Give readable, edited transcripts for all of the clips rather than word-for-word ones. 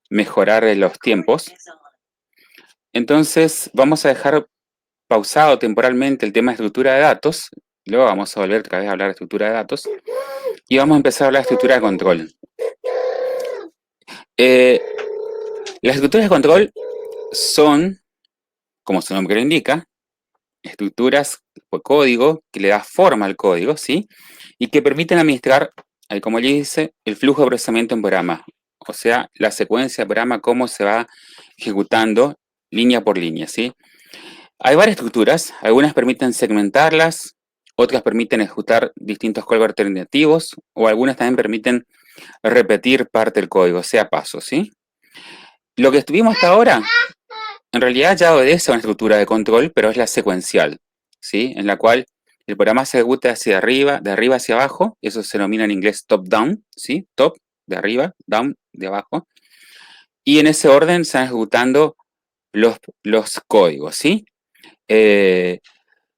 mejorar los tiempos. Entonces vamos a dejar pausado temporalmente el tema de estructura de datos. Luego vamos a volver otra vez a hablar de estructura de datos. Y vamos a empezar a hablar de estructura de control. Las estructuras de control son, como su nombre lo indica, estructuras o código que le da forma al código, ¿sí? Y que permiten administrar, como le dice, el flujo de procesamiento en programa. O sea, la secuencia de programa, cómo se va ejecutando línea por línea, ¿sí? Hay varias estructuras, algunas permiten segmentarlas, otras permiten ejecutar distintos códigos alternativos, o algunas también permiten repetir parte del código, sea paso, ¿sí? Lo que estuvimos hasta ahora, en realidad ya obedece a una estructura de control, pero es la secuencial, ¿sí? En la cual el programa se ejecuta hacia arriba, de arriba hacia abajo, eso se denomina en inglés top-down, ¿sí? Top, de arriba, down, de abajo. Y en ese orden se van ejecutando los códigos, ¿sí?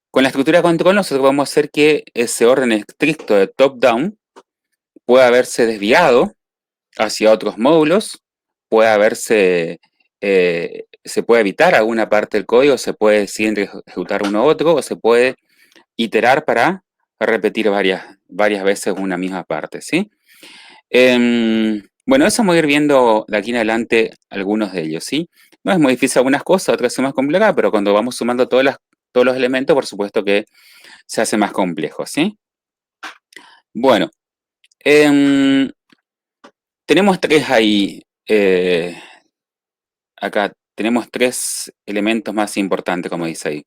Con la estructura de control nosotros vamos a hacer que ese orden estricto de top-down pueda haberse desviado hacia otros módulos, puede haberse, se puede evitar alguna parte del código, se puede decidir ejecutar uno u otro, o se puede iterar para repetir varias veces una misma parte, ¿sí? Bueno, eso vamos a ir viendo de aquí en adelante algunos de ellos, ¿sí? No es muy difícil algunas cosas, otras son más complicadas, pero cuando vamos sumando todos los elementos, por supuesto que se hace más complejo, ¿sí? Bueno, tenemos tres ahí, acá tenemos tres elementos más importantes, como dice ahí.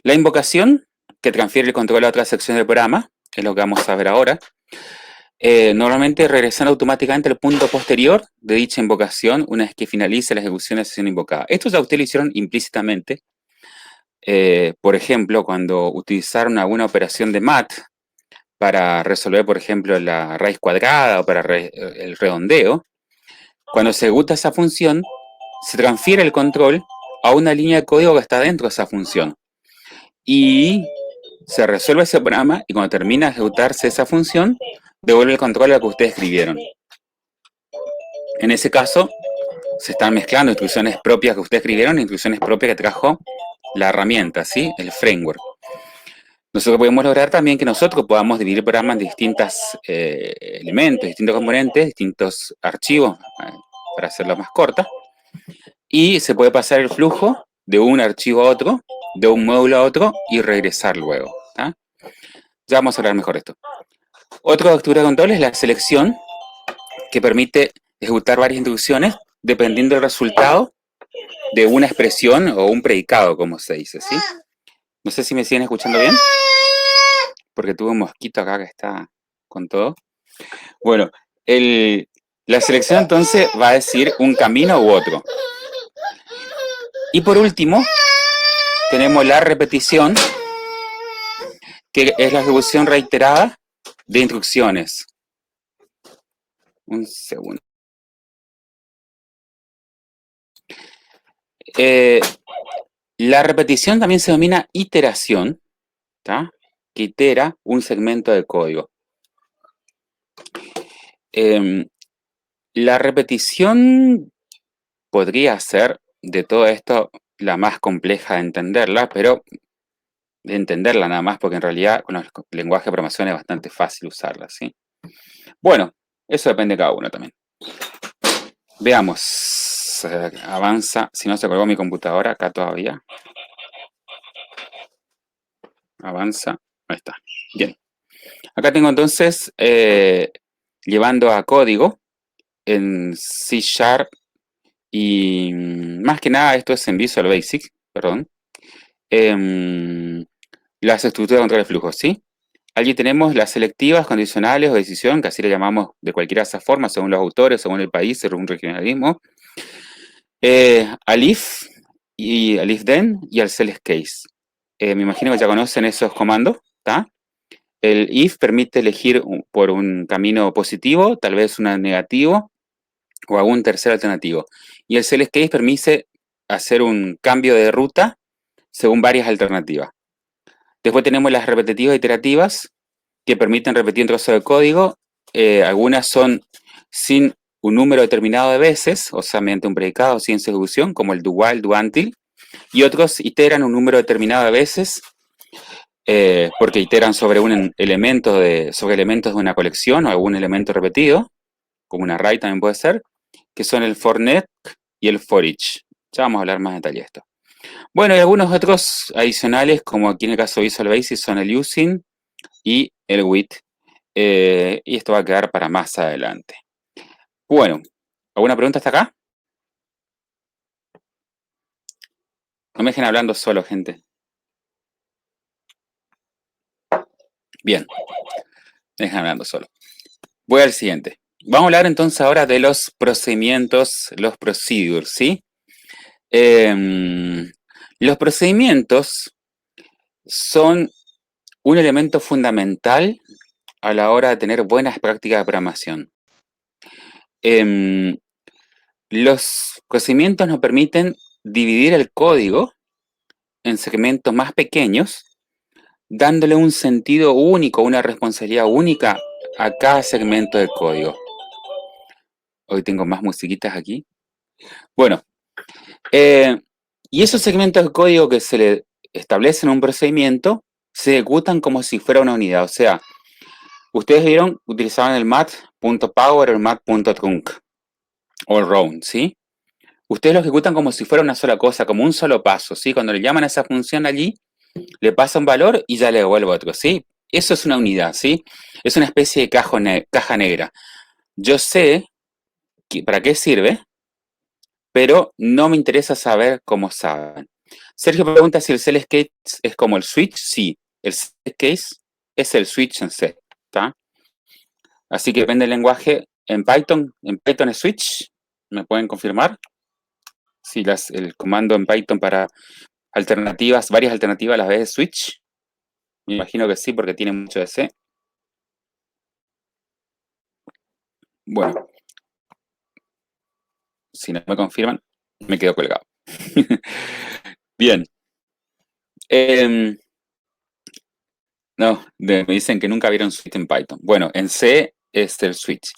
La invocación, que transfiere el control a otra sección del programa, es lo que vamos a ver ahora. Normalmente regresando automáticamente al punto posterior de dicha invocación una vez que finalice la ejecución de la sesión invocada. Esto ya ustedes lo hicieron implícitamente. Por ejemplo, cuando utilizaron alguna operación de mat para resolver, por ejemplo, la raíz cuadrada o para el redondeo, cuando se ejecuta esa función, se transfiere el control a una línea de código que está dentro de esa función. Y se resuelve ese programa y cuando termina de ejecutarse esa función, devuelve el control a lo que ustedes escribieron. En ese caso, se están mezclando instrucciones propias que ustedes escribieron e instrucciones propias que trajo la herramienta, ¿sí? El framework. Nosotros podemos lograr también que nosotros podamos dividir el programa en distintos elementos, distintos componentes, distintos archivos, para hacerlo más corta. Y se puede pasar el flujo de un archivo a otro, de un módulo a otro y regresar luego. ¿tá? Ya vamos a hablar mejor de esto. Otra estructura de control es la selección, que permite ejecutar varias instrucciones dependiendo del resultado de una expresión o un predicado, como se dice, ¿sí? No sé si me siguen escuchando bien, porque tuve un mosquito acá que está con todo. Bueno, la selección entonces va a decir un camino u otro. Y por último, tenemos la repetición, que es la ejecución reiterada de instrucciones. Un segundo. La repetición también se denomina iteración, ¿tá? Que itera un segmento de código. La repetición podría ser de todo esto la más compleja de entenderla, pero de entenderla nada más, porque en realidad con los lenguajes de programación es bastante fácil usarla, ¿sí? Bueno, eso depende de cada uno también. Veamos, avanza, si no se colgó mi computadora acá todavía. Avanza, ahí está, bien. Acá tengo entonces, llevando a código en C# y más que nada esto es en Visual Basic, perdón. Las estructuras de control de flujo, ¿sí? Allí tenemos las selectivas, condicionales o decisión, que así le llamamos de cualquiera de esas formas, según los autores, según el país, según un regionalismo. Al if y al if then y al select case. Me imagino que ya conocen esos comandos, ¿está? El if permite elegir por un camino positivo, tal vez un negativo o algún tercer alternativo. Y el select case permite hacer un cambio de ruta según varias alternativas. Después tenemos las repetitivas iterativas, que permiten repetir un trozo de código. Algunas son sin un número determinado de veces, o sea, mediante un predicado sin ejecución, como el do while, do until, y otros iteran un número determinado de veces porque iteran sobre sobre elementos de una colección o algún elemento repetido, como un array también puede ser, que son el for net y el for each. Ya vamos a hablar más en detalle de esto. Bueno, y algunos otros adicionales, como aquí en el caso de Visual Basic, son el using y el with. Y esto va a quedar para más adelante. Bueno, ¿alguna pregunta hasta acá? No me dejen hablando solo, gente. Bien, me dejen hablando solo. Voy al siguiente. Vamos a hablar entonces ahora de los procedimientos, los procedures, ¿sí? Los procedimientos son un elemento fundamental a la hora de tener buenas prácticas de programación. Los procedimientos nos permiten dividir el código en segmentos más pequeños, dándole un sentido único, una responsabilidad única a cada segmento del código. Hoy tengo más musiquitas aquí. Bueno, y esos segmentos de código que se le establecen un procedimiento se ejecutan como si fuera una unidad. O sea, ustedes vieron, utilizaban el mat.power o el mat.trunc o el round, ¿sí? Ustedes lo ejecutan como si fuera una sola cosa, como un solo paso, ¿sí? Cuando le llaman a esa función allí, le pasa un valor y ya le devuelve otro, ¿sí? Eso es una unidad, ¿sí? Es una especie de caja negra. Yo sé para qué sirve, pero no me interesa saber cómo saben. Sergio pregunta si el select case es como el switch. Sí, el select case es el switch en C, ¿está? Así que depende del lenguaje. En Python es switch. ¿Me pueden confirmar? Si el comando en Python para varias alternativas, las veces switch. Me imagino que sí, porque tiene mucho de C. Bueno, si no me confirman, me quedo colgado. Bien. No, me dicen que nunca vieron switch en Python. Bueno, en C es el switch.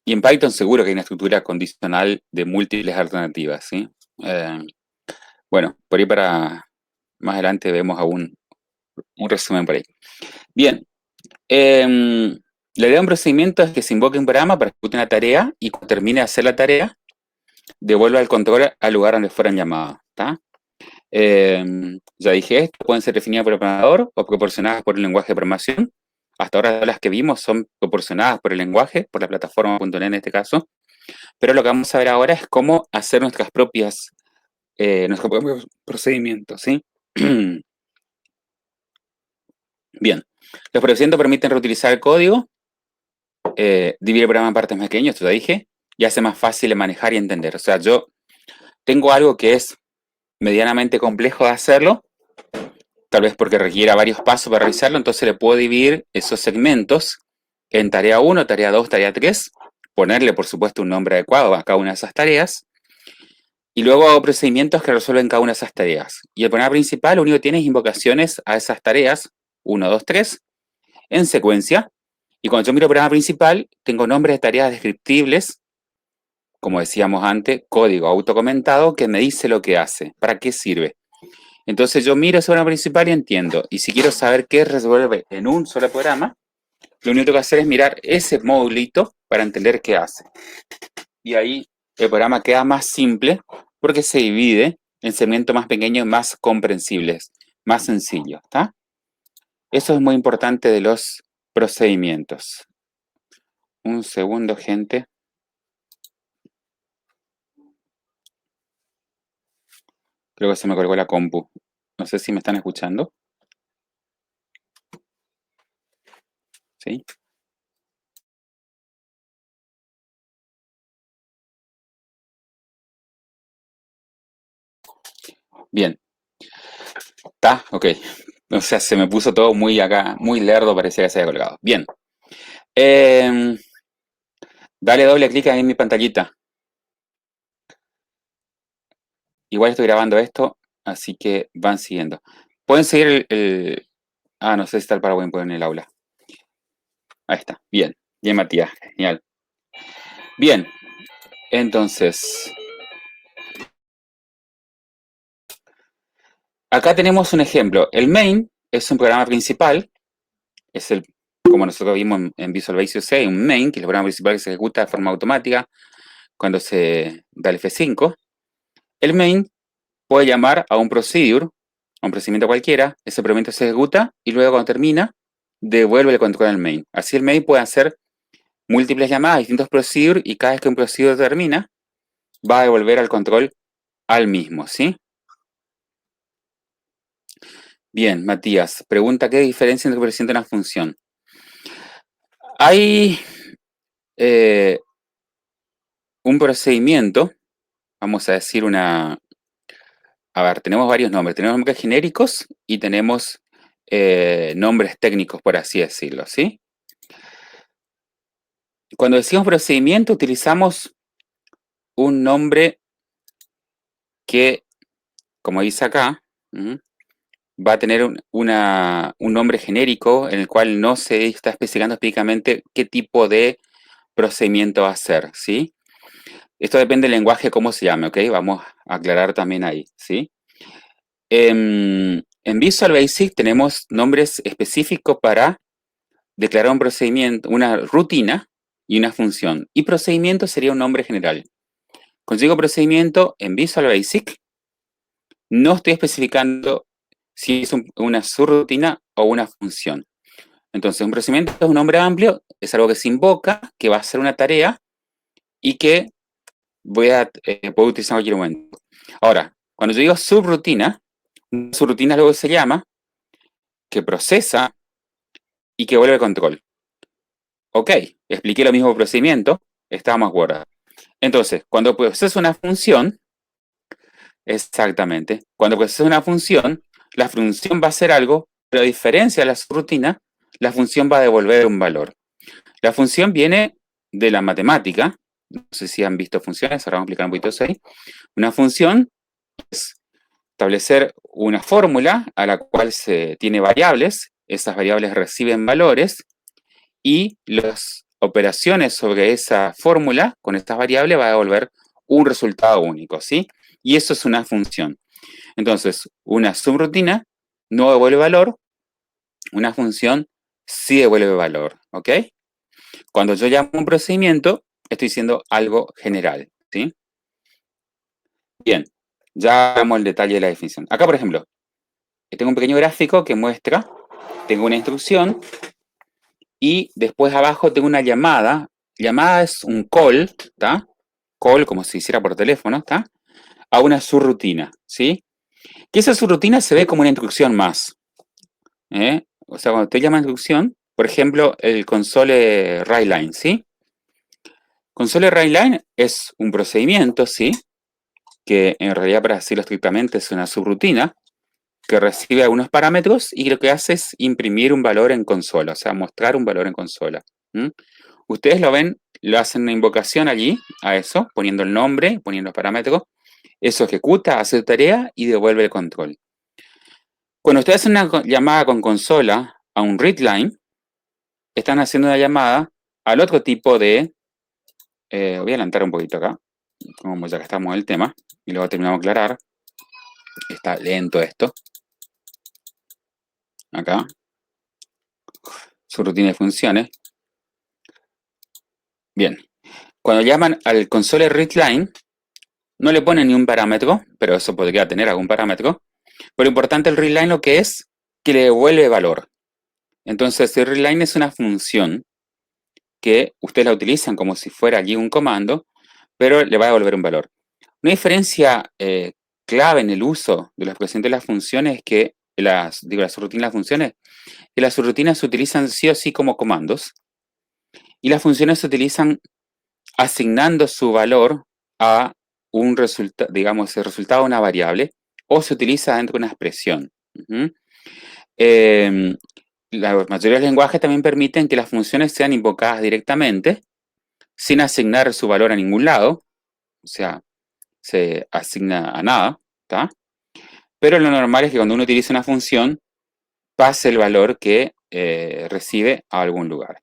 Y en Python seguro que hay una estructura condicional de múltiples alternativas, ¿sí? Bueno, por ahí para más adelante vemos aún un resumen por ahí. Bien, la idea de un procedimiento es que se invoque un programa para ejecutar una tarea y cuando termine de hacer la tarea, devuelva el control al lugar donde fueran llamados, ¿está? Ya dije esto, pueden ser definidas por el programador o proporcionadas por el lenguaje de programación. Hasta ahora las que vimos son proporcionadas por el lenguaje, por la plataforma .NET en este caso. Pero lo que vamos a ver ahora es cómo hacer nuestros propios procedimientos, ¿sí? Bien, los procedimientos permiten reutilizar el código, dividir el programa en partes más pequeñas, esto ya dije, y hace más fácil de manejar y entender. O sea, yo tengo algo que es medianamente complejo de hacerlo, tal vez porque requiera varios pasos para realizarlo, entonces le puedo dividir esos segmentos en tarea 1, tarea 2, tarea 3, ponerle por supuesto un nombre adecuado a cada una de esas tareas, y luego hago procedimientos que resuelven cada una de esas tareas. Y el programa principal lo único que tiene es invocaciones a esas tareas, 1, 2, 3, en secuencia, y cuando yo miro el programa principal, tengo nombres de tareas descriptibles, como decíamos antes, código autocomentado que me dice lo que hace, para qué sirve. Entonces yo miro ese programa principal y entiendo. Y si quiero saber qué resuelve en un solo programa, lo único que tengo que hacer es mirar ese modulito para entender qué hace. Y ahí el programa queda más simple porque se divide en segmentos más pequeños y más comprensibles, más sencillos, ¿está? Eso es muy importante de los procedimientos. Un segundo, gente. Creo que se me colgó la compu. No sé si me están escuchando. ¿Sí? Bien. ¿Está? Ok. O sea, se me puso todo muy acá, muy lerdo, parecía que se había colgado. Bien. Dale doble clic ahí en mi pantallita. Igual estoy grabando esto, así que van siguiendo. Pueden seguir Ah, no sé si está el PowerPoint en el aula. Ahí está. Bien. Bien, Matías. Genial. Bien. Entonces, acá tenemos un ejemplo. El main es un programa principal, es el, como nosotros vimos en Visual Basic 6, un main, que es el programa principal que se ejecuta de forma automática cuando se da el F5. El main puede llamar a un procedure, a un procedimiento cualquiera, ese procedimiento se ejecuta y luego cuando termina, devuelve el control al main. Así el main puede hacer múltiples llamadas a distintos procedures y cada vez que un procedure termina, va a devolver al control al mismo, ¿sí? Bien, Matías, pregunta ¿qué diferencia entre presenta una función? Hay un procedimiento, vamos a decir una... A ver, tenemos varios nombres. Tenemos nombres genéricos y tenemos nombres técnicos, por así decirlo, ¿sí? Cuando decimos procedimiento, utilizamos un nombre que, como dice acá, va a tener un nombre genérico en el cual no se está especificando específicamente qué tipo de procedimiento va a ser, ¿sí? Esto depende del lenguaje, cómo se llame, ¿ok? Vamos a aclarar también ahí, ¿sí? En Visual Basic tenemos nombres específicos para declarar un procedimiento, una rutina y una función. Y procedimiento sería un nombre general. Cuando digo procedimiento en Visual Basic, no estoy especificando si es una subrutina o una función. Entonces, un procedimiento es un nombre amplio, es algo que se invoca, que va a ser una tarea y que puedo utilizar en cualquier momento. Ahora, cuando yo digo subrutina, una subrutina es algo que se llama, que procesa y que vuelve control. Ok, expliqué lo mismo procedimiento, estábamos de acuerdo. Entonces, cuando procesa una función, exactamente, cuando procesa una función, la función va a hacer algo, pero a diferencia de la subrutina, la función va a devolver un valor. La función viene de la matemática, no sé si han visto funciones, ahora vamos a explicar un poquito eso ahí. Una función es establecer una fórmula a la cual se tiene variables, esas variables reciben valores y las operaciones sobre esa fórmula con estas variables va a devolver un resultado único, ¿sí? Y eso es una función. Entonces, una subrutina no devuelve valor, una función sí devuelve valor, ¿ok? Cuando yo llamo un procedimiento, estoy diciendo algo general, ¿sí? Bien, ya vemos el detalle de la definición. Acá, por ejemplo, tengo un pequeño gráfico que muestra, tengo una instrucción y después abajo tengo una llamada. Llamada es un call, ¿está? Call, como si hiciera por teléfono, ¿está? A una subrutina, ¿sí? Que esa subrutina se ve como una instrucción más. O sea, cuando te llama instrucción, por ejemplo, el console write-line, ¿sí? Console write-line es un procedimiento, ¿sí? Que en realidad, para decirlo estrictamente, es una subrutina que recibe algunos parámetros y lo que hace es imprimir un valor en consola, o sea, mostrar un valor en consola. Ustedes lo ven, lo hacen una invocación allí a eso, poniendo el nombre, poniendo los parámetros. Eso ejecuta, hace su tarea y devuelve el control. Cuando ustedes hacen una llamada con consola a un readline, están haciendo una llamada al otro tipo de... voy a adelantar un poquito acá, como ya que estamos en el tema, y luego terminamos de aclarar. Está lento esto. Acá. Su rutina de funciones. Bien. Cuando llaman al console readline, no le ponen ni un parámetro, pero eso podría tener algún parámetro. Pero importante el readline lo que es que le devuelve valor. Entonces, el readline es una función que ustedes la utilizan como si fuera allí un comando, pero le va a devolver un valor. Una diferencia clave en el uso de la expresión de las funciones es que las subroutinas de las funciones, que las subroutinas se utilizan sí o sí como comandos y las funciones se utilizan asignando su valor a un resultado, digamos, el resultado de una variable o se utiliza dentro de una expresión. La mayoría de los lenguajes también permiten que las funciones sean invocadas directamente sin asignar su valor a ningún lado, o sea, se asigna a nada, ¿está? Pero lo normal es que cuando uno utiliza una función, pase el valor que recibe a algún lugar.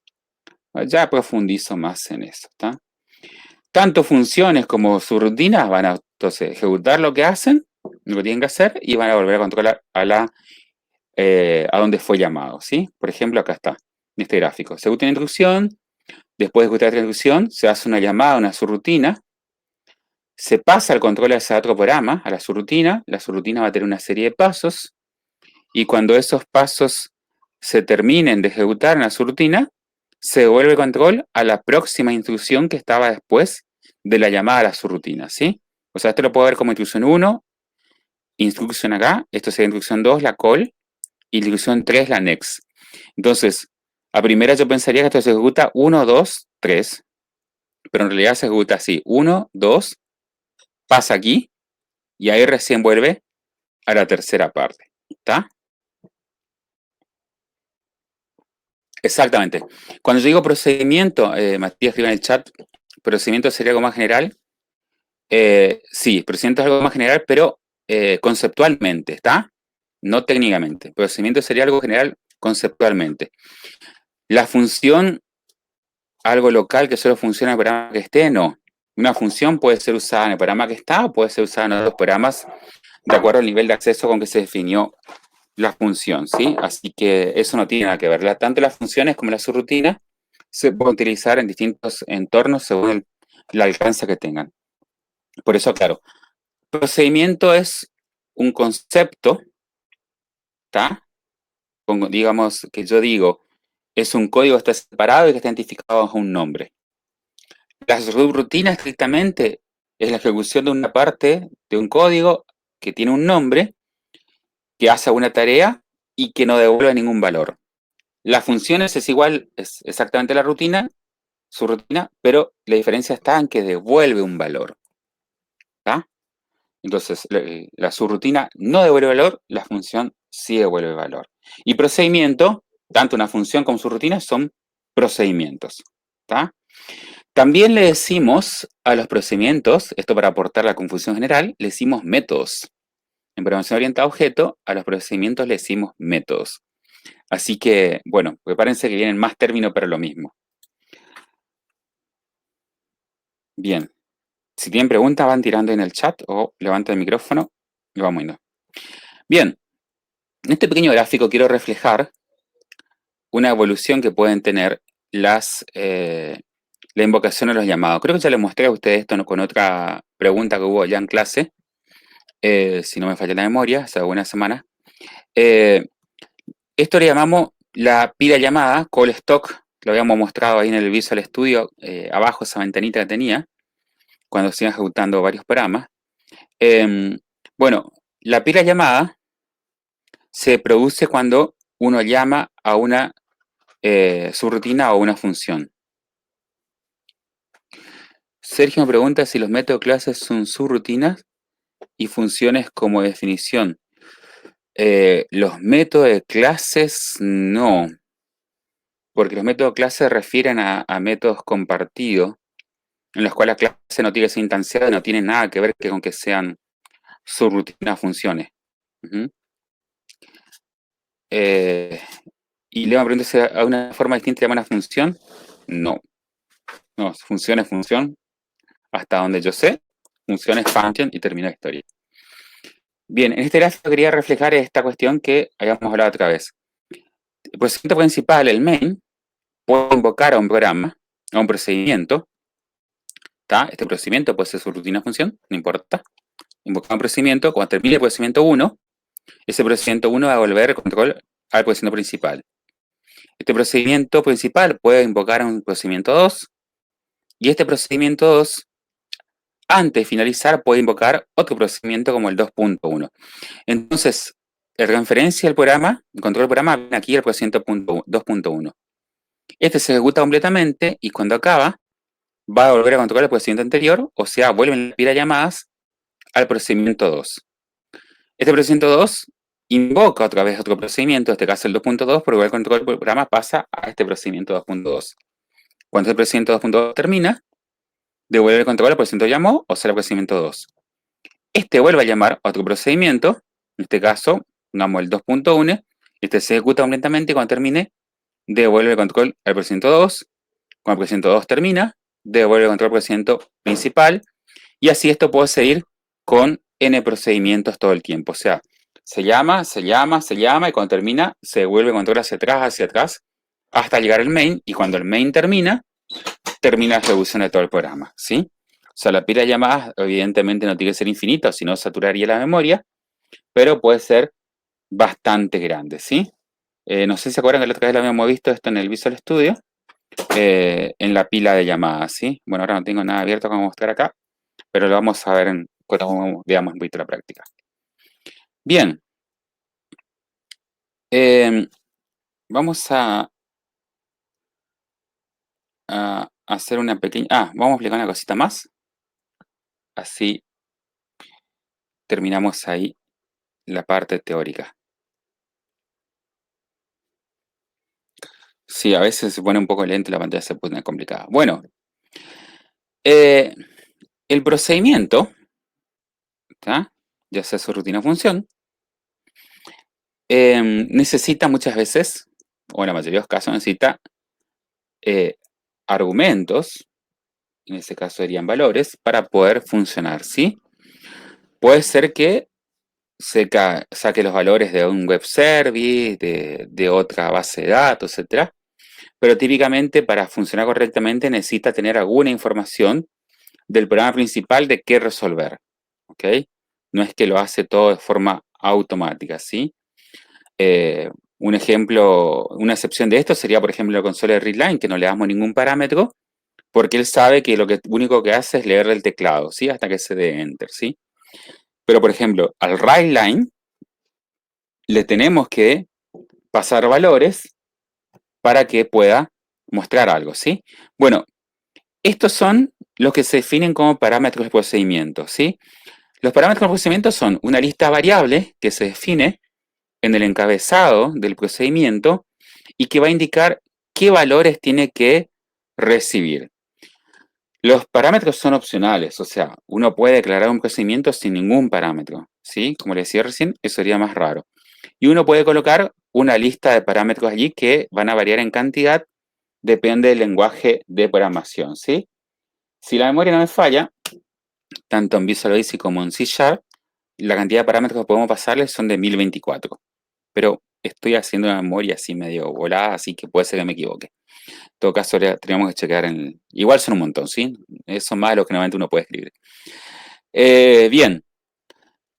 Ya profundizo más en eso, ¿está? tanto funciones como subrutinas van a entonces ejecutar lo que hacen, lo que tienen que hacer, y van a volver a controlar a donde fue llamado, ¿sí? Por ejemplo, acá está, en este gráfico. Se ejecuta una instrucción, después de ejecutar esta instrucción, se hace una llamada a una subrutina, se pasa el control a ese otro programa, a la subrutina va a tener una serie de pasos, y cuando esos pasos se terminen de ejecutar en la subrutina, se devuelve el control a la próxima instrucción que estaba después de la llamada a la subrutina, ¿sí? O sea, esto lo puedo ver como instrucción 1, instrucción acá, esto sería instrucción 2, la call, y la instrucción 3, la next. Entonces, a primera yo pensaría que esto se ejecuta 1, 2, 3, pero en realidad se ejecuta así, 1, 2, pasa aquí, y ahí recién vuelve a la tercera parte, ¿está? Exactamente. Cuando yo digo procedimiento, Matías escribe en el chat, procedimiento sería algo más general. Sí, procedimiento es algo más general, pero conceptualmente, ¿está? No técnicamente. Procedimiento sería algo general conceptualmente. La función, algo local que solo funciona en el programa que esté, no. Una función puede ser usada en el programa que está o puede ser usada en otros programas de acuerdo al nivel de acceso con que se definió la función, ¿sí? Así que eso no tiene nada que ver. Tanto las funciones como las subrutinas se pueden utilizar en distintos entornos según el alcance que tengan. Por eso, claro, procedimiento es un concepto, ¿está? Digamos que yo digo, es un código que está separado y que está identificado bajo un nombre. La subrutina estrictamente es la ejecución de una parte de un código que tiene un nombre, que hace una tarea y que no devuelve ningún valor. Las funciones es igual, es exactamente la rutina, su rutina, pero la diferencia está en que devuelve un valor. ¿Tá? Entonces, la subrutina no devuelve valor, la función sí devuelve valor. Y procedimiento, tanto una función como su rutina son procedimientos. ¿Tá? También le decimos a los procedimientos, esto para aportar la confusión general, le decimos métodos. En programación orientada a objeto, a los procedimientos le decimos métodos. Así que, bueno, prepárense que vienen más términos para lo mismo. Bien. Si tienen preguntas, van tirando en el chat o levanten el micrófono y vamos viendo. Bien, en este pequeño gráfico quiero reflejar una evolución que pueden tener la invocación a los llamados. Creo que ya les mostré a ustedes esto con otra pregunta que hubo ya en clase, si no me falla la memoria, hace algunas semanas. Esto le llamamos la pila llamada, call stock, lo habíamos mostrado ahí en el Visual Studio, abajo esa ventanita que tenía, cuando se iban ejecutando varios programas. Bueno, la pila llamada se produce cuando uno llama a una subrutina o una función. Sergio me pregunta si los métodos de clases son subrutinas y funciones como definición. Los métodos de clases no, porque los métodos de clase se refieren a métodos compartidos, en los cuales la clase no tiene que ser instanciada, no tiene nada que ver con que sean subrutinas funciones. Y Leo me pregunta si hay una forma distinta de llamar una función. No. No, función es función. Hasta donde yo sé, función es function y termina la historia. Bien, en este gráfico quería reflejar esta cuestión que habíamos hablado otra vez. El procedimiento principal, el main, puede invocar a un programa, a un procedimiento. ¿Tá? Este procedimiento puede ser su rutina función, no importa. Invocar un procedimiento, cuando termine el procedimiento 1, ese procedimiento 1 va a volver el control al procedimiento principal. Este procedimiento principal puede invocar a un procedimiento 2, y este procedimiento 2, antes de finalizar, puede invocar otro procedimiento como el 2.1. Entonces, la referencia del programa, el control del programa, viene aquí el procedimiento 2.1. Este se ejecuta completamente y cuando acaba, va a volver a controlar el procedimiento anterior, o sea, vuelven a pila llamadas al procedimiento 2. Este procedimiento 2 invoca otra vez otro procedimiento, en este caso el 2.2, porque el control del programa pasa a este procedimiento 2.2. Cuando el procedimiento 2.2 termina, devuelve el control al procedimiento llamó, o sea, el procedimiento 2. Este vuelve a llamar a otro procedimiento, en este caso, pongamos el 2.1, este se ejecuta completamente y cuando termine, devuelve el control al procedimiento 2. Cuando el procedimiento 2 termina, devuelve el control procedimiento principal, y así esto puede seguir con n procedimientos todo el tiempo. O sea, se llama, y cuando termina se devuelve el control hacia atrás, hasta llegar al main, y cuando el main termina la ejecución de todo el programa, ¿sí? O sea, la pila de llamadas evidentemente no tiene que ser infinita, si no saturaría la memoria, pero puede ser bastante grande, ¿sí? No sé si se acuerdan que la otra vez lo habíamos visto esto en el Visual Studio, en la pila de llamadas, ¿sí? Bueno, ahora no tengo nada abierto para mostrar acá, pero lo vamos a ver cuando veamos un poquito la práctica. Bien. Vamos a hacer una pequeña... vamos a explicar una cosita más. Así terminamos ahí la parte teórica. Sí, a veces se pone un poco lento y la pantalla se pone complicada. Bueno, el procedimiento, ¿tá? Ya sea su rutina o función, necesita muchas veces, o en la mayoría de los casos, necesita argumentos, en este caso serían valores, para poder funcionar, ¿sí? Puede ser que saque los valores de un web service, de otra base de datos, etcétera. Pero típicamente para funcionar correctamente necesita tener alguna información del programa principal de qué resolver, ¿ok? No es que lo hace todo de forma automática, ¿sí? Un ejemplo, una excepción de esto sería, por ejemplo, la consola de readline, que no le damos ningún parámetro, porque él sabe que lo único que hace es leer el teclado, ¿sí? Hasta que se dé enter, ¿sí? Pero, por ejemplo, al writeLine le tenemos que pasar valores para que pueda mostrar algo, ¿sí? Bueno, estos son los que se definen como parámetros de procedimiento, ¿sí? Los parámetros de procedimiento son una lista variable que se define en el encabezado del procedimiento y que va a indicar qué valores tiene que recibir. Los parámetros son opcionales, o sea, uno puede declarar un procedimiento sin ningún parámetro, ¿sí? Como les decía recién, eso sería más raro. Y uno puede colocar una lista de parámetros allí que van a variar en cantidad, depende del lenguaje de programación, ¿sí? Si la memoria no me falla, tanto en Visual Basic como en C#, la cantidad de parámetros que podemos pasarles son de 1024. Pero estoy haciendo una memoria así medio volada, así que puede ser que me equivoque. En todo caso, tenemos que checar igual son un montón, ¿sí? Son más de lo que normalmente uno puede escribir. Bien.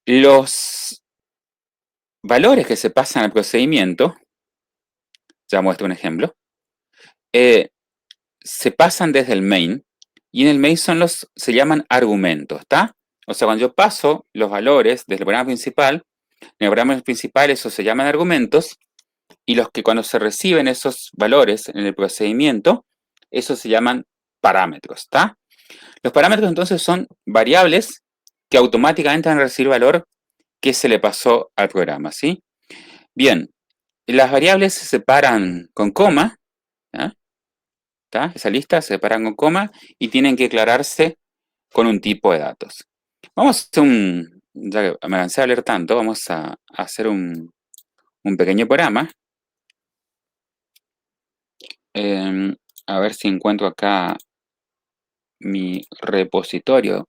Los valores que se pasan al procedimiento, ya muestro un ejemplo, se pasan desde el main, y en el main se llaman argumentos, ¿está? O sea, cuando yo paso los valores desde el programa principal, en el programa principal esos se llaman argumentos, y los que cuando se reciben esos valores en el procedimiento, esos se llaman parámetros, ¿está? Los parámetros entonces son variables que automáticamente van a recibir valor que se le pasó al programa, ¿sí? Bien, las variables se separan con coma, ¿ya? ¿Está? Esa lista se separan con coma y tienen que declararse con un tipo de datos. Vamos a hacer ya que me cansé de hablar tanto, vamos a hacer un pequeño programa. A ver si encuentro acá mi repositorio.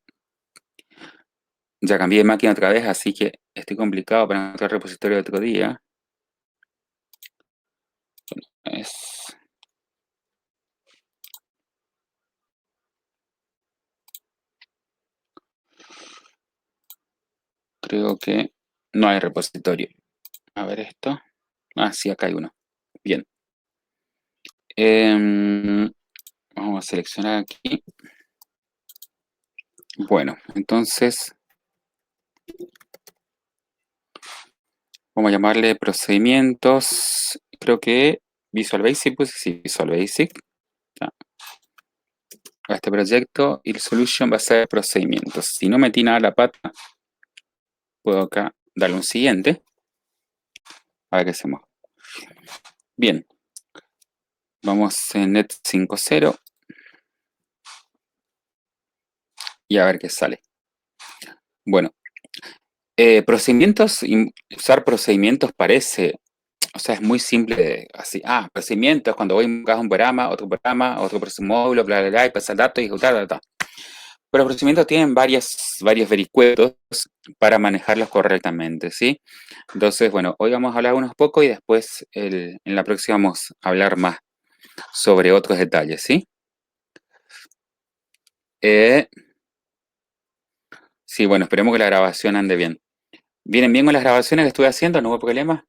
Ya cambié de máquina otra vez, así que estoy complicado para encontrar el repositorio de otro día. Creo que no hay repositorio. A ver esto. Sí, acá hay uno. Bien. Vamos a seleccionar aquí. Bueno, entonces vamos a llamarle procedimientos. Creo que Visual Basic, pues sí, Visual Basic. Ya. A este proyecto y el solution va a ser procedimientos. Si no metí nada a la pata, puedo acá darle un siguiente. A ver qué hacemos. Bien. Vamos en net 5.0 y a ver qué sale. Bueno, usar procedimientos parece O sea, es muy simple, así, procedimientos, cuando voy a invocar un programa, otro módulo, bla, bla, bla, y pasar datos y ejecutar, ta, ta. Pero los procedimientos tienen varios vericuetos para manejarlos correctamente, ¿sí? Entonces, bueno, hoy vamos a hablar unos pocos y después en la próxima vamos a hablar más sobre otros detalles, ¿sí? Sí, bueno, esperemos que la grabación ande bien. ¿Vienen bien con las grabaciones que estuve haciendo? ¿No hubo problema?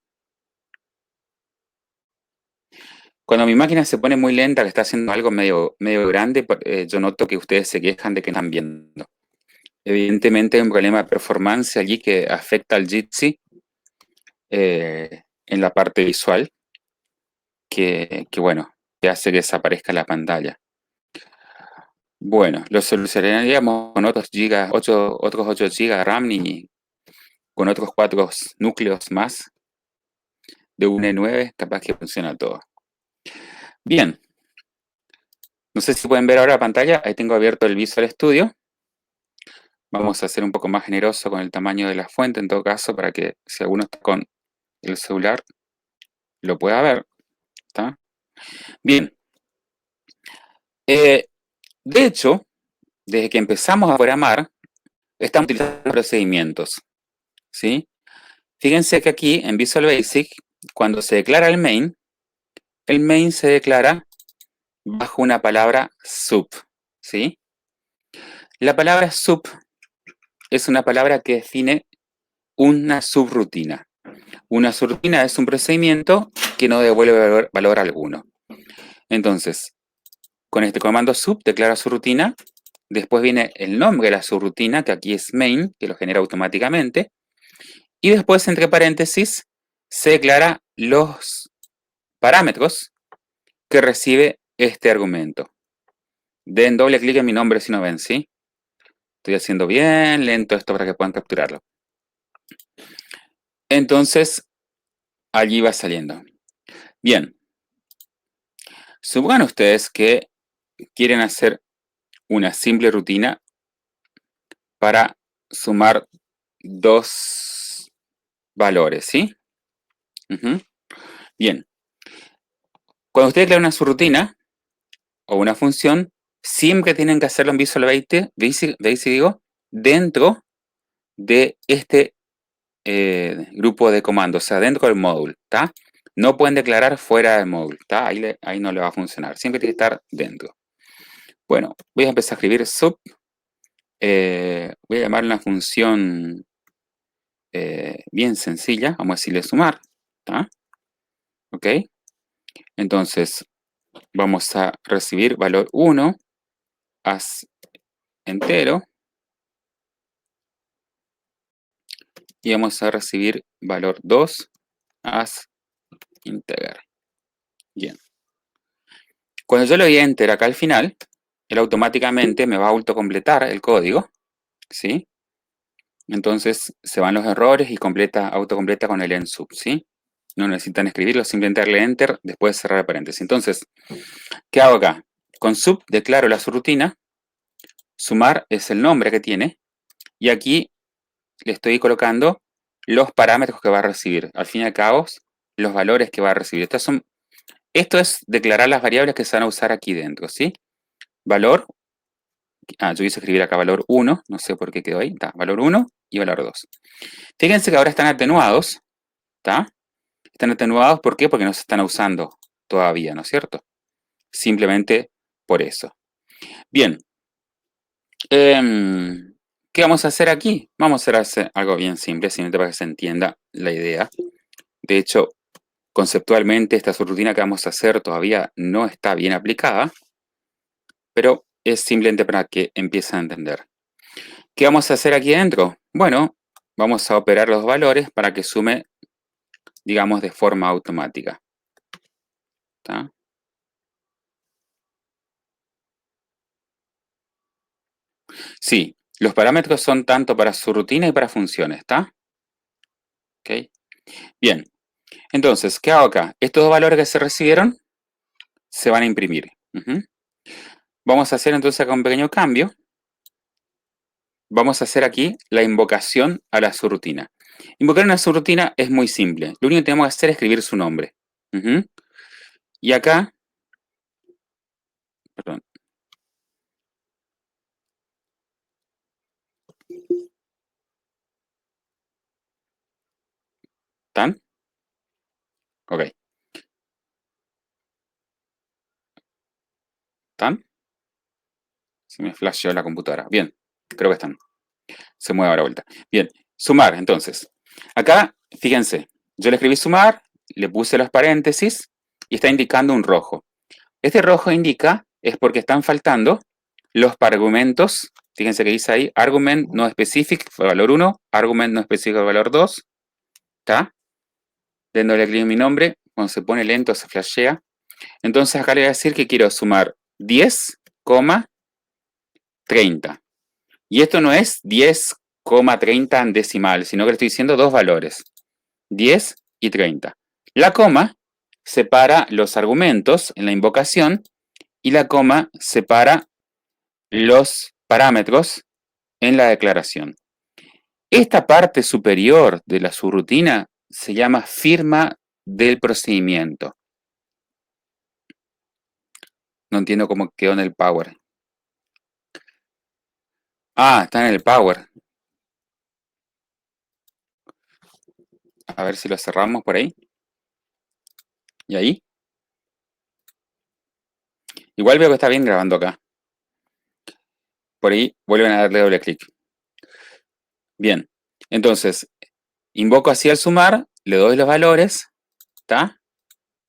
Cuando mi máquina se pone muy lenta, que está haciendo algo medio grande, yo noto que ustedes se quejan de que no están viendo. Evidentemente hay un problema de performance allí que afecta al Jitsi en la parte visual, bueno, que hace que desaparezca la pantalla. Bueno, lo solucionaríamos con otros 8 GB de RAM y con otros 4 núcleos más de un E9, capaz que funciona todo. Bien, no sé si pueden ver ahora la pantalla, ahí tengo abierto el Visual Studio. Vamos a ser un poco más generoso con el tamaño de la fuente en todo caso, para que si alguno está con el celular lo pueda ver. ¿Está? Bien. De hecho, desde que empezamos a programar, estamos utilizando procedimientos. ¿Sí? Fíjense que aquí en Visual Basic, cuando se declara el main se declara bajo una palabra sub. ¿Sí? La palabra sub es una palabra que define una subrutina. Una subrutina es un procedimiento que no devuelve valor alguno. Entonces, con este comando sub declara su rutina, después viene el nombre de la subrutina, que aquí es main, que lo genera automáticamente, y después, entre paréntesis, se declara los parámetros que recibe este argumento. Den doble clic en mi nombre si no ven, ¿sí? Estoy haciendo bien lento esto para que puedan capturarlo. Entonces, allí va saliendo. Bien. Supongan ustedes que quieren hacer una simple rutina para sumar dos valores, ¿sí? Bien. Cuando ustedes crean una subrutina o una función, siempre tienen que hacerlo en Visual Basic, dentro de este grupo de comandos, o sea, dentro del módulo, ¿está? No pueden declarar fuera del módulo, ¿está? Ahí no le va a funcionar, siempre tiene que estar dentro. Bueno, voy a empezar a escribir sub. Voy a llamar una función bien sencilla, vamos a decirle sumar, ¿está? ¿Ok? Entonces, vamos a recibir valor 1 as entero y vamos a recibir valor 2 as integer. Bien. Cuando yo le doy enter acá al final, él automáticamente me va a autocompletar el código, ¿sí? Entonces se van los errores y autocompleta con el end sub, ¿sí? No necesitan escribirlo, simplemente darle enter, después cerrar el paréntesis. Entonces, ¿qué hago acá? Con sub declaro la subrutina, sumar es el nombre que tiene, y aquí le estoy colocando los parámetros que va a recibir. Al fin y al cabo, los valores que va a recibir. Esto es declarar las variables que se van a usar aquí dentro, ¿sí? Valor, yo quise escribir acá valor 1, no sé por qué quedó ahí, está, valor 1 y valor 2. Fíjense que ahora están atenuados, ¿está? Están atenuados, ¿por qué? Porque no se están usando todavía, ¿no es cierto? Simplemente por eso. Bien. ¿Qué vamos a hacer aquí? Vamos a hacer algo bien simple, simplemente para que se entienda la idea. De hecho, conceptualmente esta subrutina que vamos a hacer todavía no está bien aplicada, pero es simplemente para que empiecen a entender. ¿Qué vamos a hacer aquí adentro? Bueno, vamos a operar los valores para que sume, digamos, de forma automática. ¿Está? Sí, los parámetros son tanto para subrutina y para funciones, ¿está? ¿Ok? Bien, entonces, ¿qué hago acá? Estos dos valores que se recibieron se van a imprimir. Vamos a hacer entonces acá un pequeño cambio. vamos a hacer aquí la invocación a la subrutina. Invocar una subrutina es muy simple. Lo único que tenemos que hacer es escribir su nombre. Y acá, perdón. ¿Están? Ok. ¿Están? Se me flasheó la computadora. Bien, creo que están. Se mueve ahora vuelta. Bien, sumar, entonces. Acá, fíjense, yo le escribí sumar, le puse los paréntesis y está indicando un rojo. Este rojo indica, es porque están faltando los argumentos. Fíjense que dice ahí, argument no specific, valor 1, argument no specific, valor 2. ¿Está? Dándole clic en mi nombre, cuando se pone lento se flashea. Entonces acá le voy a decir que quiero sumar 10,30. Y esto no es 10,30 en decimal, sino que le estoy diciendo dos valores, 10 y 30. La coma separa los argumentos en la invocación y la coma separa los parámetros en la declaración. Esta parte superior de la subrutina se llama firma del procedimiento. No entiendo cómo quedó en el Power. Ah, está en el Power. A ver si lo cerramos por ahí. ¿Y ahí? Igual veo que está bien grabando acá. Por ahí vuelven a darle doble clic. Bien, entonces invoco así al sumar, le doy los valores, ¿está?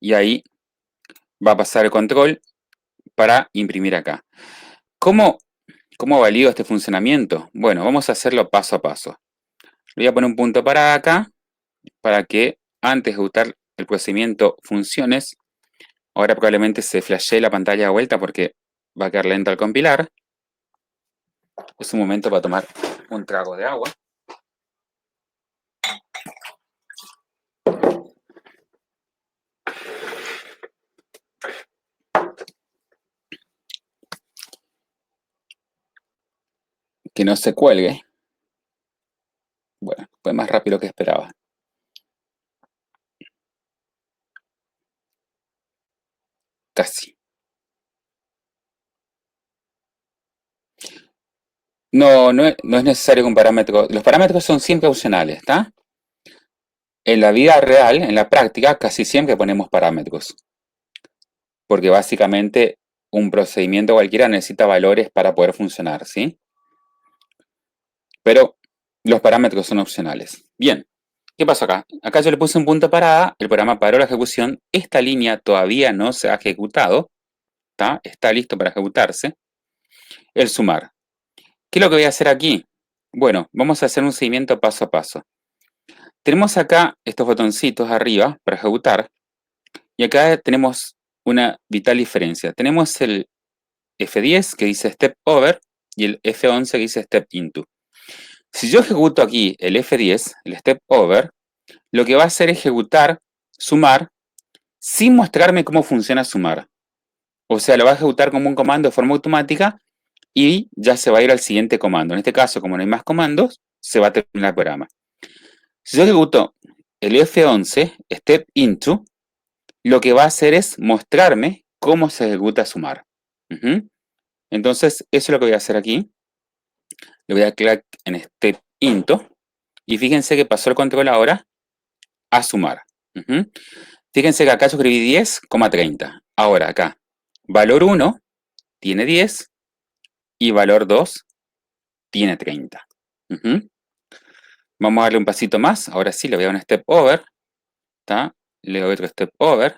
Y ahí va a pasar el control para imprimir acá. ¿Cómo valido este funcionamiento? Bueno, vamos a hacerlo paso a paso. Le voy a poner un punto para acá, para que antes de ejecutar el procedimiento funciones, ahora probablemente se flashee la pantalla de vuelta porque va a quedar lento al compilar. Es un momento para tomar un trago de agua. Que no se cuelgue. Bueno, fue más rápido que esperaba. Casi. No es necesario un parámetro. Los parámetros son siempre opcionales, ¿está? En la vida real, en la práctica, casi siempre ponemos parámetros. Porque básicamente un procedimiento cualquiera necesita valores para poder funcionar, ¿sí? Pero los parámetros son opcionales. Bien, ¿qué pasó acá? Acá yo le puse un punto parada, el programa paró la ejecución, esta línea todavía no se ha ejecutado, está listo para ejecutarse. El sumar. ¿Qué es lo que voy a hacer aquí? Bueno, vamos a hacer un seguimiento paso a paso. Tenemos acá estos botoncitos arriba para ejecutar y acá tenemos una vital diferencia. Tenemos el F10 que dice Step Over y el F11 que dice Step Into. Si yo ejecuto aquí el F10, el Step Over, lo que va a hacer es ejecutar sumar sin mostrarme cómo funciona sumar. O sea, lo va a ejecutar como un comando de forma automática y ya se va a ir al siguiente comando. En este caso, como no hay más comandos, se va a terminar el programa. Si yo ejecuto el F11, Step Into, lo que va a hacer es mostrarme cómo se ejecuta sumar. Entonces, eso es lo que voy a hacer aquí. Le voy a dar clic en Step Into y fíjense que pasó el control ahora a sumar. Fíjense que acá yo escribí 10,30. Ahora acá, valor 1 tiene 10 y valor 2 tiene 30. Vamos a darle un pasito más. Ahora sí, le voy a dar un step over. Le doy otro step over.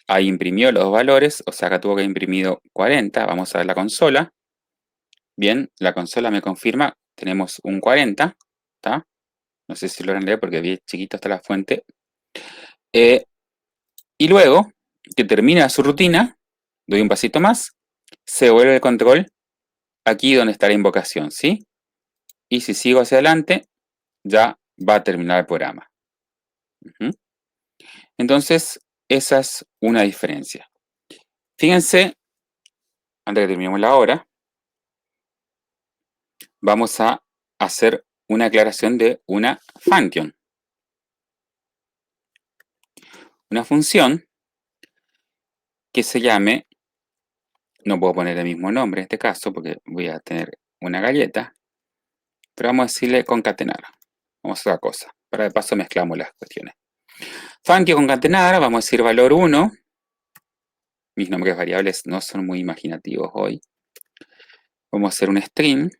Ahí imprimió los dos valores, o sea, acá tuvo que haber imprimido 40. Vamos a ver la consola. Bien, la consola me confirma, tenemos un 40. No sé si lo logran leer porque bien chiquito está la fuente. Y luego, que termina su rutina, doy un pasito más, se vuelve el control aquí donde está la invocación, ¿sí? Y si sigo hacia adelante, ya va a terminar el programa. Entonces, esa es una diferencia. Fíjense, antes que terminemos la hora, vamos a hacer una declaración de una function. Una función que se llame, no puedo poner el mismo nombre en este caso porque voy a tener una galleta, pero vamos a decirle concatenar. Vamos a hacer otra cosa. Para de paso mezclamos las cuestiones. Function concatenar, vamos a decir valor 1. Mis nombres variables no son muy imaginativos hoy. Vamos a hacer un string.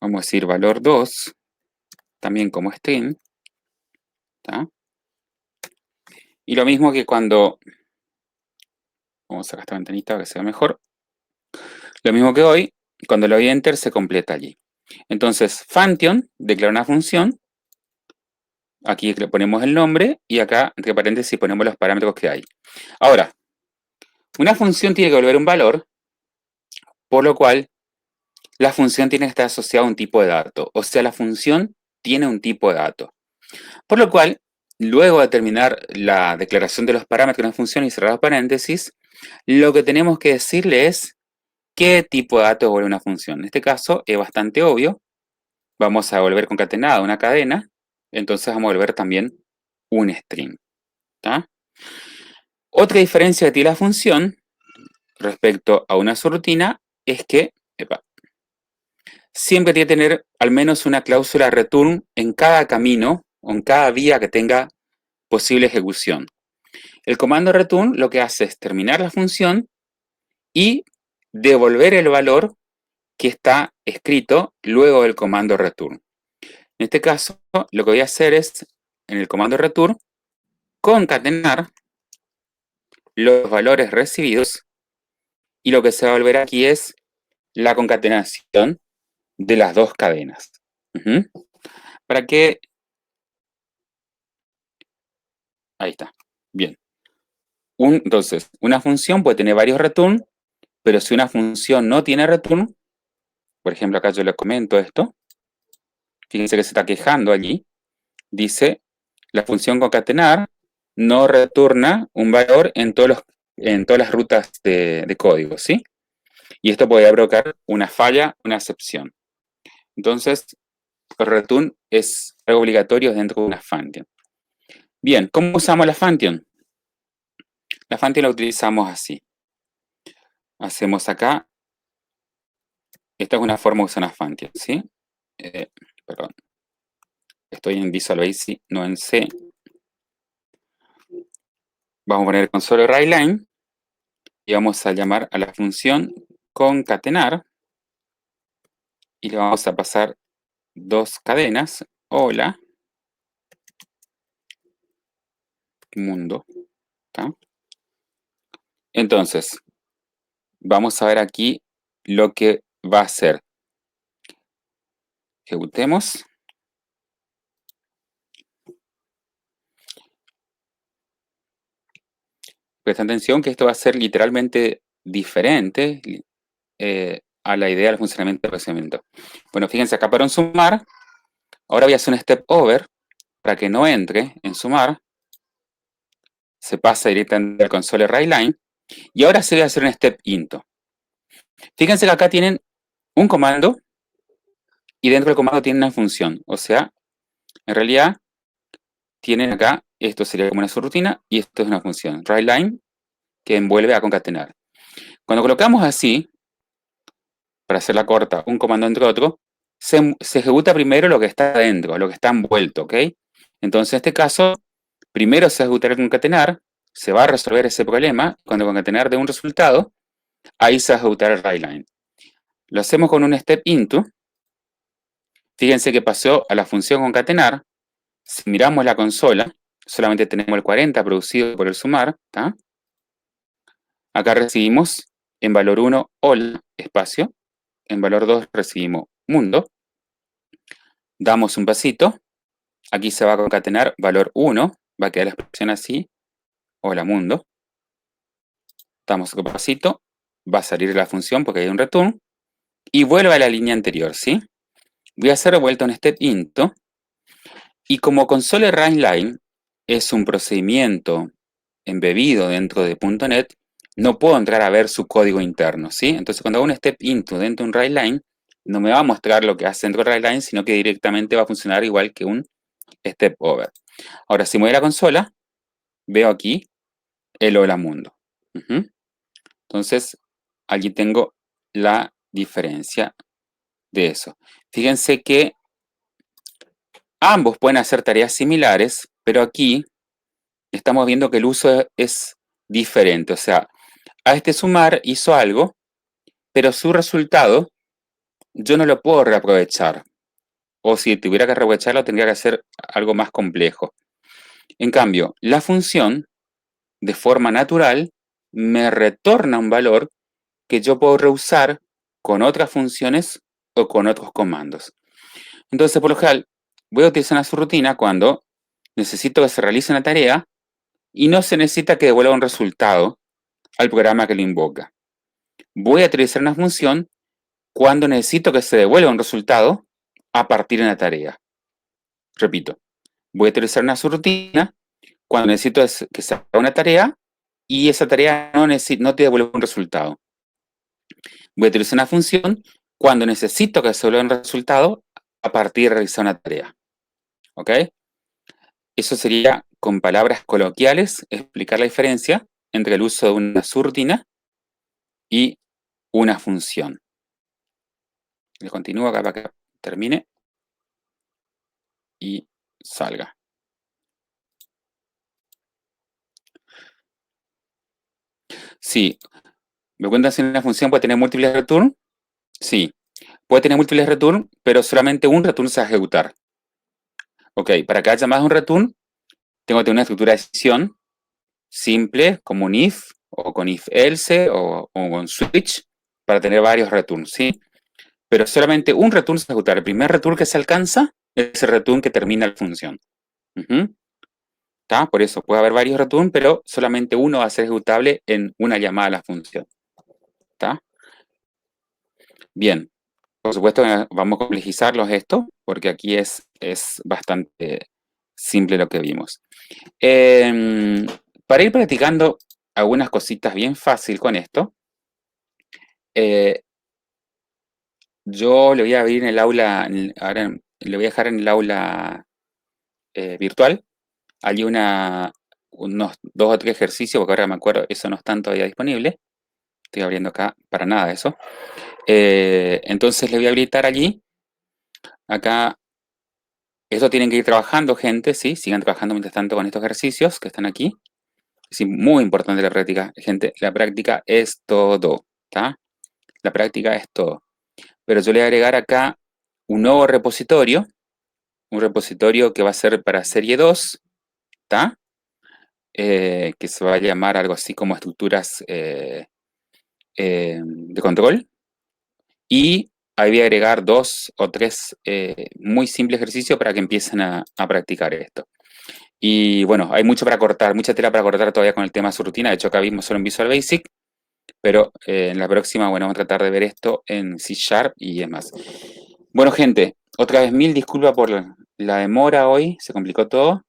Vamos a decir valor 2, también como string. ¿Tá? Y lo mismo que cuando... Vamos a sacar esta ventanita para que sea mejor. Lo mismo que hoy, cuando le doy enter se completa allí. Entonces, function declara una función. Aquí le ponemos el nombre y acá, entre paréntesis, ponemos los parámetros que hay. Ahora, una función tiene que devolver un valor, por lo cual la función tiene que estar asociada a un tipo de dato. O sea, la función tiene un tipo de dato. Por lo cual, luego de terminar la declaración de los parámetros de una función y cerrar los paréntesis, lo que tenemos que decirle es qué tipo de dato devuelve una función. En este caso es bastante obvio. Vamos a devolver concatenada una cadena, entonces vamos a devolver también un string. ¿Tá? Otra diferencia que tiene la función respecto a una subrutina es que siempre tiene que tener al menos una cláusula return en cada camino o en cada vía que tenga posible ejecución. El comando return lo que hace es terminar la función y devolver el valor que está escrito luego del comando return. En este caso, lo que voy a hacer es, en el comando return, concatenar los valores recibidos y lo que se va a volver aquí es la concatenación de las dos cadenas. Para que... Ahí está. Bien. Entonces, una función puede tener varios return, pero si una función no tiene return, por ejemplo, acá yo les comento esto, fíjense que se está quejando allí, dice, la función concatenar no retorna un valor en todas las rutas de código, ¿sí? Y esto puede provocar una falla, una excepción. Entonces, el return es algo obligatorio dentro de una function. Bien, ¿cómo usamos la function? La function la utilizamos así. Hacemos acá, esta es una forma de usar una function, ¿sí? Perdón. Estoy en Visual Basic, no en C. Vamos a poner console writeLine y vamos a llamar a la función concatenar y le vamos a pasar dos cadenas. Hola, mundo. ¿Tá? Entonces, vamos a ver aquí lo que va a hacer. Ejecutemos. Presten atención que esto va a ser literalmente diferente a la idea del funcionamiento del procesamiento. Bueno, fíjense acá para un sumar. Ahora voy a hacer un step over para que no entre en sumar. Se pasa directamente al console writeLine. Y ahora sí voy a hacer un step into. Fíjense que acá tienen un comando y dentro del comando tienen una función. O sea, en realidad tienen acá, esto sería como una subrutina y esto es una función. writeLine que envuelve a concatenar. Cuando colocamos así, para hacerla corta, un comando entre otro, se ejecuta primero lo que está adentro, lo que está envuelto, ¿ok? Entonces, en este caso, primero se ejecutará el concatenar, se va a resolver ese problema, cuando concatenar de un resultado, ahí se va a ejecutar el writeLine. Lo hacemos con un step into. Fíjense que pasó a la función concatenar. Si miramos la consola, solamente tenemos el 40 producido por el sumar. ¿Tá? Acá recibimos en valor 1, hola, espacio. En valor 2 recibimos mundo. Damos un pasito. Aquí se va a concatenar valor 1. Va a quedar la expresión así. Hola, mundo. Damos otro pasito. Va a salir la función porque hay un return. Y vuelve a la línea anterior, ¿sí? Voy a hacer de vuelta un step into. Y como console writeLine es un procedimiento embebido dentro de .NET, no puedo entrar a ver su código interno, ¿sí? Entonces, cuando hago un step into dentro de un writeLine, no me va a mostrar lo que hace dentro de Line, sino que directamente va a funcionar igual que un step over. Ahora, si me voy a la consola, veo aquí el hola mundo. Entonces, allí tengo la diferencia de eso. Fíjense que ambos pueden hacer tareas similares, pero aquí estamos viendo que el uso es diferente. O sea, a este sumar hizo algo, pero su resultado yo no lo puedo reaprovechar. O si tuviera que reaprovecharlo, tendría que hacer algo más complejo. En cambio, la función, de forma natural, me retorna un valor que yo puedo reusar con otras funciones o con otros comandos. Entonces, por lo general, voy a utilizar una subrutina cuando necesito que se realice una tarea y no se necesita que devuelva un resultado al programa que lo invoca. Voy a utilizar una función cuando necesito que se devuelva un resultado a partir de una tarea. Repito, voy a utilizar una subrutina cuando necesito que se haga una tarea y esa tarea no te devuelve un resultado. Voy a utilizar una función cuando necesito que se devuelva un resultado a partir de realizar una tarea. ¿Ok? Eso sería, con palabras coloquiales, explicar la diferencia entre el uso de una subrutina y una función. Le continúo acá para que termine y salga. Sí, me cuentan si una función puede tener múltiples return. Sí, puede tener múltiples return, pero solamente un return se va a ejecutar. Ok, para que haya más de un return, tengo que tener una estructura de decisión simple, como un if, o con if else, o con switch, para tener varios returns, ¿sí? Pero solamente un return se va a ejecutar. El primer return que se alcanza es el return que termina la función. ¿Tá? Por eso puede haber varios return, pero solamente uno va a ser ejecutable en una llamada a la función. ¿Tá? Bien, por supuesto vamos a complejizarlos esto, porque aquí es bastante simple lo que vimos. Para ir practicando algunas cositas bien fácil con esto, yo le voy a abrir en el aula, ahora le voy a dejar en el aula virtual, hay unos 2 o 3 ejercicios, porque ahora me acuerdo, eso no están todavía disponibles. Estoy abriendo acá para nada eso. Entonces le voy a habilitar allí. Acá, esto tienen que ir trabajando, gente, ¿sí? Sigan trabajando mientras tanto con estos ejercicios que están aquí. Es muy importante la práctica, gente. La práctica es todo, ¿tá? La práctica es todo. Pero yo le voy a agregar acá un nuevo repositorio. Un repositorio que va a ser para serie 2, ¿tá? Que se va a llamar algo así como estructuras de control. Y ahí voy a agregar 2 o 3 muy simples ejercicios para que empiecen a practicar esto. Y bueno, hay mucho para cortar, mucha tela para cortar todavía con el tema de su rutina. De hecho, acá vimos solo en Visual Basic, pero en la próxima, bueno, vamos a tratar de ver esto en C# y demás. Bueno, gente, otra vez mil disculpas por la demora hoy, se complicó todo.